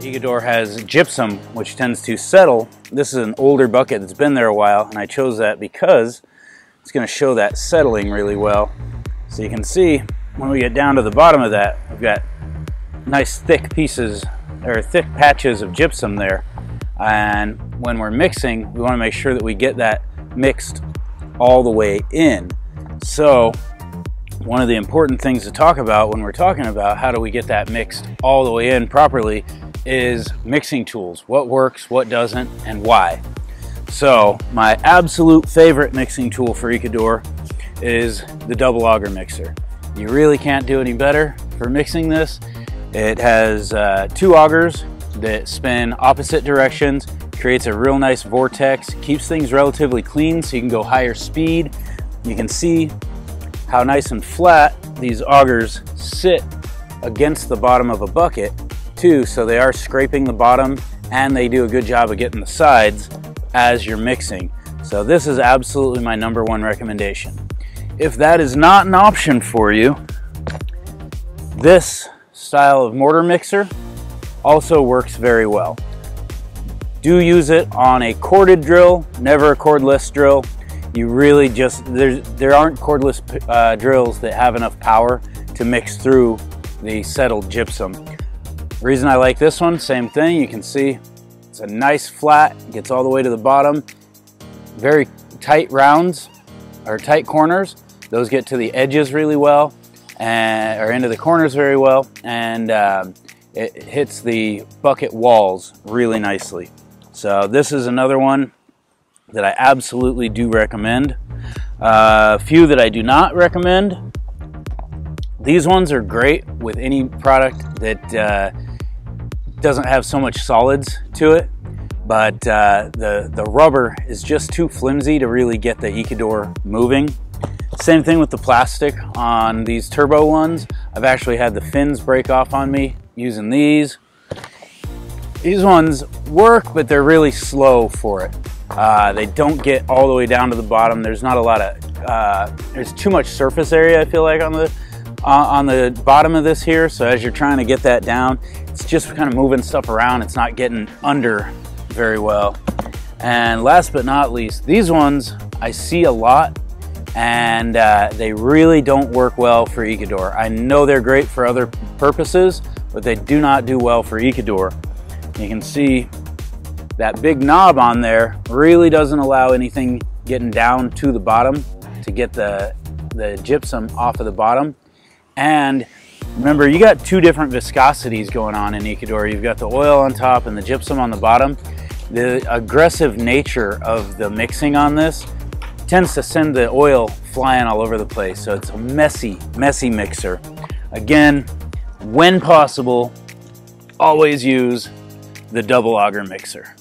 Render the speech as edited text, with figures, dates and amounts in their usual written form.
Ecodur has gypsum, which tends to settle. This is an older bucket that's been there a while, and I chose that because it's going to show that settling really well. So you can see when we get down to the bottom of that, we've got nice thick pieces, or thick patches of gypsum there. And when we're mixing, we want to make sure that we get that mixed all the way in. So one of the important things to talk about when we're talking about how do we get that mixed all the way in properly is mixing tools. What works, what doesn't, and why. So my absolute favorite mixing tool for Ecodur is the double auger mixer. You really can't do any better for mixing this. It has two augers that spin opposite directions, creates a real nice vortex, keeps things relatively clean so you can go higher speed. You can see how nice and flat these augers sit against the bottom of a bucket too, so they are scraping the bottom and they do a good job of getting the sides as you're mixing. So this is absolutely my #1 recommendation. If that is not an option for you, this style of mortar mixer also works very well. Do use it on a corded drill, never a cordless drill. You really just, there aren't cordless drills that have enough power to mix through the settled gypsum. The reason I like this one, same thing, you can see it's a nice flat, gets all the way to the bottom, very tight rounds, or tight corners. Those get to the edges really well, or into the corners very well, and it hits the bucket walls really nicely. So this is another one that I absolutely do recommend. A few that I do not recommend. These ones are great with any product that doesn't have so much solids to it, but the rubber is just too flimsy to really get the Ecodur moving. Same thing with the plastic on these turbo ones. I've actually had the fins break off on me using these. These ones work, but they're really slow for it. They don't get all the way down to the bottom. There's not a lot of, there's too much surface area, I feel like, on the bottom of this here. So as you're trying to get that down, it's just kind of moving stuff around. It's not getting under very well. And last but not least, these ones I see a lot, and they really don't work well for Ecodur. I know they're great for other purposes, but they do not do well for Ecodur. You can see that big knob on there really doesn't allow anything getting down to the bottom to get the gypsum off of the bottom. And remember, you got two different viscosities going on in Ecodur. You've got the oil on top and the gypsum on the bottom. The aggressive nature of the mixing on this tends to send the oil flying all over the place. So it's a messy, messy mixer. Again, when possible, always use the double auger mixer.